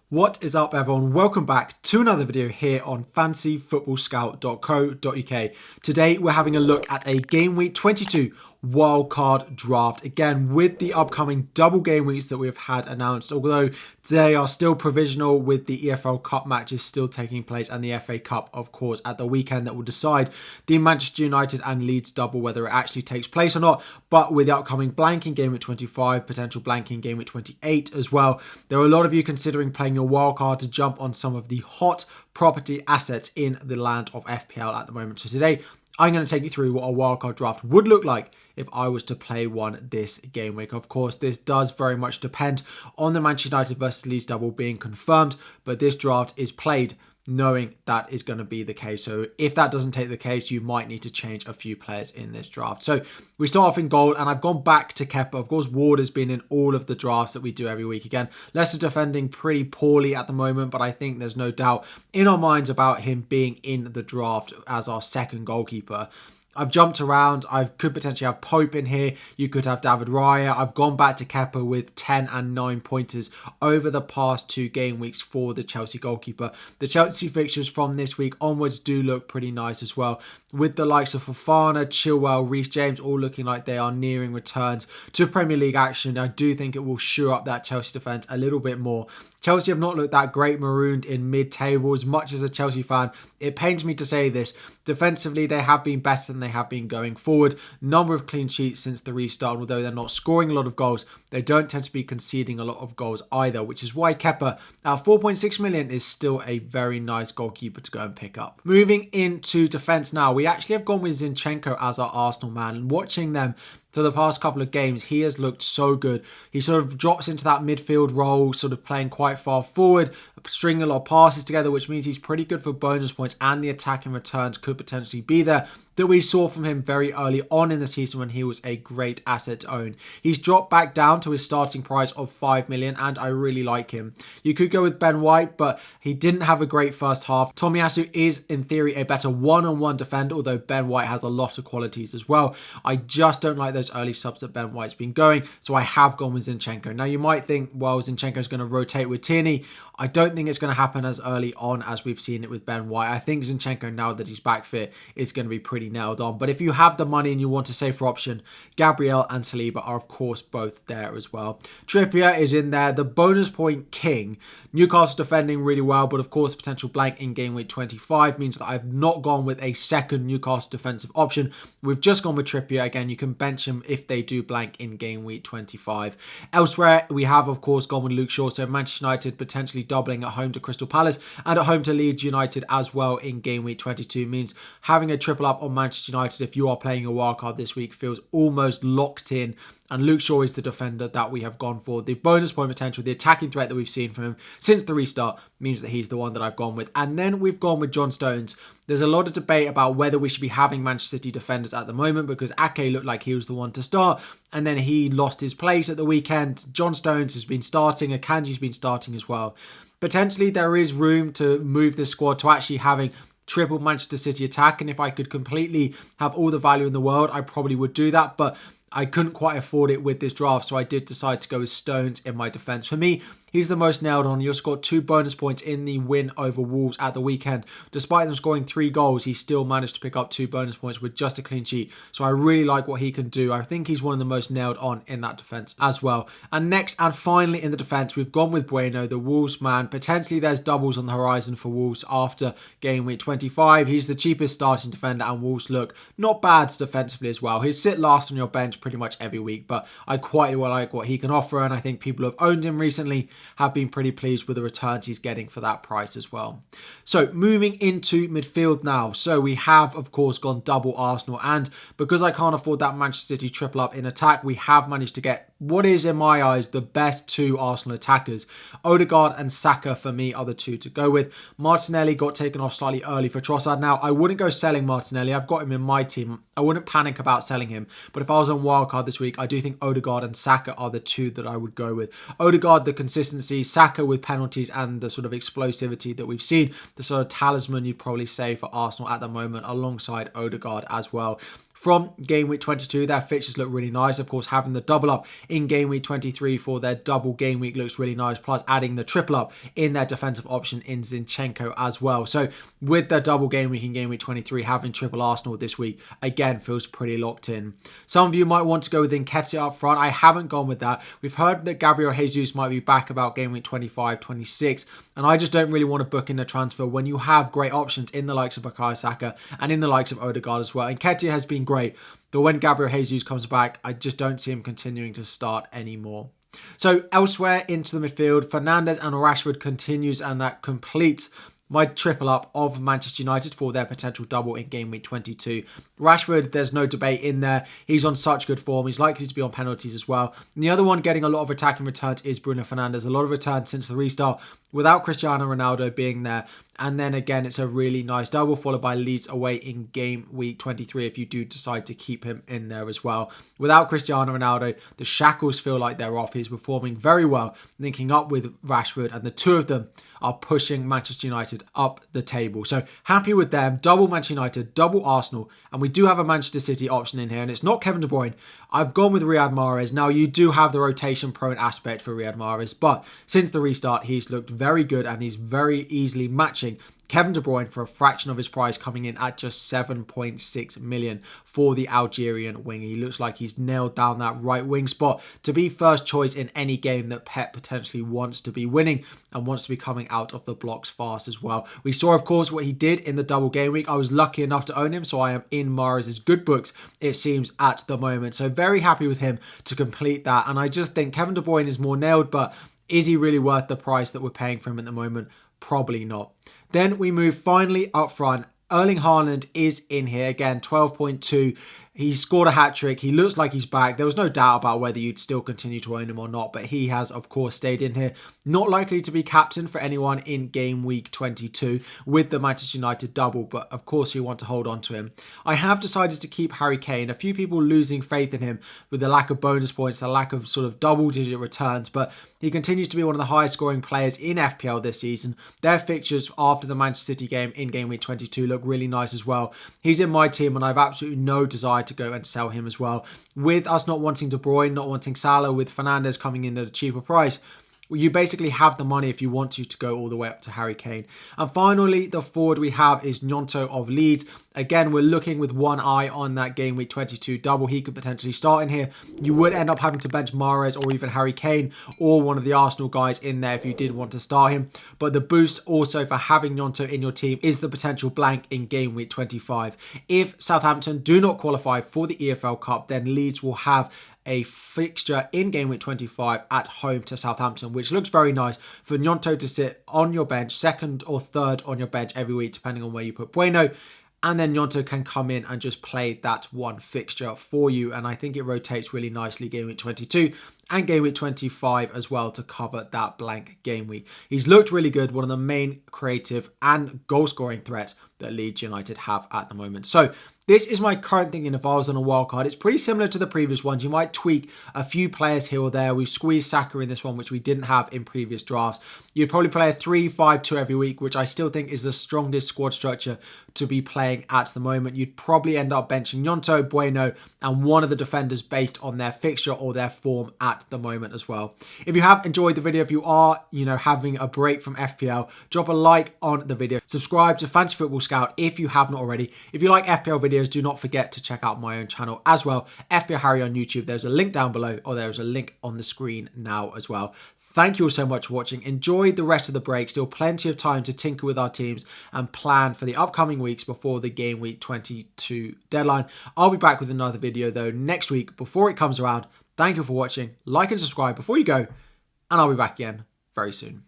What is up, everyone? Welcome back to another video here on fantasyfootballscout.co.uk. Today we're having a look at a game week 22 wildcard draft, again with the upcoming double game weeks that we've had announced, although they are still provisional with the EFL Cup matches still taking place and the FA Cup, of course, at the weekend that will decide the Manchester United and Leeds double, whether it actually takes place or not. But with the upcoming blanking game at 25, potential blanking game at 28 as well, there are a lot of you considering playing your wildcard to jump on some of the hot property assets in the land of FPL at the moment. So today, I'm going to take you through what a wildcard draft would look like if I was to play one this game week. Of course, this does very much depend on the Manchester United versus Leeds double being confirmed, but this draft is played knowing that is going to be the case. So if that doesn't take the case, you might need to change a few players in this draft. So we start off in goal, and I've gone back to Kepa. Of course, Ward has been in all of the drafts that we do every week. Again, Leicester defending pretty poorly at the moment, but I think there's no doubt in our minds about him being in the draft as our second goalkeeper. I've jumped around. I could potentially have Pope in here. You could have David Raya. I've gone back to Kepa with 10 and 9 pointers over the past 2 game weeks for the Chelsea goalkeeper. The Chelsea fixtures from this week onwards do look pretty nice as well, with the likes of Fofana, Chilwell, Reece James all looking like they are nearing returns to Premier League action. I do think it will shore up that Chelsea defence a little bit more. Chelsea have not looked that great marooned in mid-table. As much as a Chelsea fan, it pains me to say this. Defensively, they have been better than they have been going forward. Number of clean sheets since the restart. Although they're not scoring a lot of goals, they don't tend to be conceding a lot of goals either, which is why Kepa at 4.6 million is still a very nice goalkeeper to go and pick up. Moving into defence now, we actually have gone with Zinchenko as our Arsenal man, and watching them for the past couple of games, he has looked so good. He sort of drops into that midfield role, sort of playing quite far forward, stringing a lot of passes together, which means he's pretty good for bonus points, and the attacking returns could potentially be there that we saw from him very early on in the season when he was a great asset to own. He's dropped back down to his starting price of 5 million, and I really like him. You could go with Ben White, but he didn't have a great first half. Tomiyasu is, in theory, a better one-on-one defender, although Ben White has a lot of qualities as well. I just don't like those early subs that Ben White's been going, so I have gone with Zinchenko. Now, you might think, well, Zinchenko's going to rotate with Tierney. I don't think it's going to happen as early on as we've seen it with Ben White. I think Zinchenko, now that he's back fit, is going to be pretty nailed on. But if you have the money and you want a safer option, Gabriel and Saliba are, of course, both there as well. Trippier is in there, the bonus point king. Newcastle defending really well, but of course, potential blank in game week 25 means that I've not gone with a second Newcastle defensive option. We've just gone with Trippier. Again, you can bench him if they do blank in game week 25. Elsewhere, we have, of course, gone with Luke Shaw. So Manchester United potentially doubling at home to Crystal Palace and at home to Leeds United as well in game week 22 means having a triple up on Manchester United if you are playing your wildcard this week feels almost locked in. And Luke Shaw is the defender that we have gone for. The bonus point potential, the attacking threat that we've seen from him since the restart means that he's the one that I've gone with. And then we've gone with John Stones. There's a lot of debate about whether we should be having Manchester City defenders at the moment because Ake looked like he was the one to start and then he lost his place at the weekend. John Stones has been starting, Akanji's been starting as well. Potentially there is room to move this squad to actually having triple Manchester City attack, and if I could completely have all the value in the world, I probably would do that, but I couldn't quite afford it with this draft, so I did decide to go with Stones in my defence. For me, he's the most nailed on. He also got 2 bonus points in the win over Wolves at the weekend. Despite them scoring 3 goals, he still managed to pick up 2 bonus points with just a clean sheet. So I really like what he can do. I think he's one of the most nailed on in that defence as well. And next and finally in the defence, we've gone with Bueno, the Wolves man. Potentially there's doubles on the horizon for Wolves after game week 25. He's the cheapest starting defender and Wolves look not bad defensively as well. He'd sit last on your bench pretty much every week, but I quite like what he can offer, and I think people who have owned him recently have been pretty pleased with the returns he's getting for that price as well. So moving into midfield now. So we have, of course, gone double Arsenal, and because I can't afford that Manchester City triple up in attack, we have managed to get what is, in my eyes, the best 2 Arsenal attackers. Odegaard and Saka, for me, are the 2 to go with. Martinelli got taken off slightly early for Trossard. Now, I wouldn't go selling Martinelli. I've got him in my team. I wouldn't panic about selling him. But if I was on wildcard this week, I do think Odegaard and Saka are the 2 that I would go with. Odegaard, the consistency. Saka with penalties and the sort of explosivity that we've seen. The sort of talisman, you'd probably say, for Arsenal at the moment, alongside Odegaard as well. From game week 22, their fixtures look really nice. Of course, having the double up in game week 23 for their double game week looks really nice. Plus adding the triple up in their defensive option in Zinchenko as well. So with their double game week in game week 23, having triple Arsenal this week, again, feels pretty locked in. Some of you might want to go with Nketiah up front. I haven't gone with that. We've heard that Gabriel Jesus might be back about game week 25, 26. And I just don't really want to book in a transfer when you have great options in the likes of Bukayo Saka and in the likes of Odegaard as well. Nketiah has been great, but when Gabriel Jesus comes back, I just don't see him continuing to start anymore. So elsewhere into the midfield, Fernandes and Rashford continues, and that completes my triple up of Manchester United for their potential double in game week 22. Rashford, there's no debate in there. He's on such good form. He's likely to be on penalties as well. And the other one getting a lot of attacking returns is Bruno Fernandes. A lot of returns since the restart without Cristiano Ronaldo being there. And then again, it's a really nice double followed by Leeds away in game week 23 if you do decide to keep him in there as well. Without Cristiano Ronaldo, the shackles feel like they're off. He's performing very well, linking up with Rashford, and the two of them are pushing Manchester United up the table. So happy with them. Double Manchester United, double Arsenal, and we do have a Manchester City option in here, and it's not Kevin De Bruyne. I've gone with Riyad Mahrez. Now, you do have the rotation-prone aspect for Riyad Mahrez, but since the restart, he's looked very good, and he's very easily matching Kevin De Bruyne for a fraction of his price, coming in at just 7.6 million for the Algerian wing. He looks like he's nailed down that right wing spot to be first choice in any game that Pep potentially wants to be winning and wants to be coming out of the blocks fast as well. We saw, of course, what he did in the double game week. I was lucky enough to own him, so I am in Mahrez's good books, it seems, at the moment. So very happy with him to complete that. And I just think Kevin De Bruyne is more nailed, but is he really worth the price that we're paying for him at the moment? Probably not. Then we move finally up front. Erling Haaland is in here again, 12.2. He scored a hat-trick. He looks like he's back. There was no doubt about whether you'd still continue to own him or not, but he has, of course, stayed in here. Not likely to be captain for anyone in game week 22 with the Manchester United double, but of course you want to hold on to him. I have decided to keep Harry Kane. A few people losing faith in him with the lack of bonus points, the lack of sort of double-digit returns, but he continues to be one of the highest scoring players in FPL this season. Their fixtures after the Manchester City game in game week 22 look really nice as well. He's in my team and I've absolutely no desire to go and sell him as well. With us not wanting De Bruyne, not wanting Salah, with Fernandes coming in at a cheaper price, you basically have the money if you want to go all the way up to Harry Kane. And finally, the forward we have is Gnonto of Leeds. Again, we're looking with one eye on that game week 22 double. He could potentially start in here. You would end up having to bench Mahrez or even Harry Kane or one of the Arsenal guys in there if you did want to start him. But the boost also for having Gnonto in your team is the potential blank in game week 25. If Southampton do not qualify for the EFL Cup, then Leeds will have a fixture in game week 25 at home to Southampton, which looks very nice for Gnonto to sit on your bench, second or third on your bench every week, depending on where you put Bueno. And then Gnonto can come in and just play that one fixture for you. And I think it rotates really nicely game week 22 and game week 25 as well to cover that blank game week. He's looked really good, one of the main creative and goal scoring threats that Leeds United have at the moment. So this is my current thinking if I was on a wildcard. It's pretty similar to the previous ones. You might tweak a few players here or there. We've squeezed Saka in this one, which we didn't have in previous drafts. You'd probably play a 3-5-2 every week, which I still think is the strongest squad structure to be playing at the moment. You'd probably end up benching Gnonto, Bueno, and one of the defenders based on their fixture or their form at the moment as well. If you have enjoyed the video, if you are, having a break from FPL, drop a like on the video. Subscribe to Fantasy Football Scout if you have not already. If you like FPL videos, do not forget to check out my own channel as well, FPL Harry on YouTube. There's a link down below, or there's a link on the screen now as well. Thank you all so much for watching. Enjoy the rest of the break. Still plenty of time to tinker with our teams and plan for the upcoming weeks before the game week 22 deadline. I'll be back with another video though next week before it comes around. Thank you for watching. Like and subscribe before you go, and I'll be back again very soon.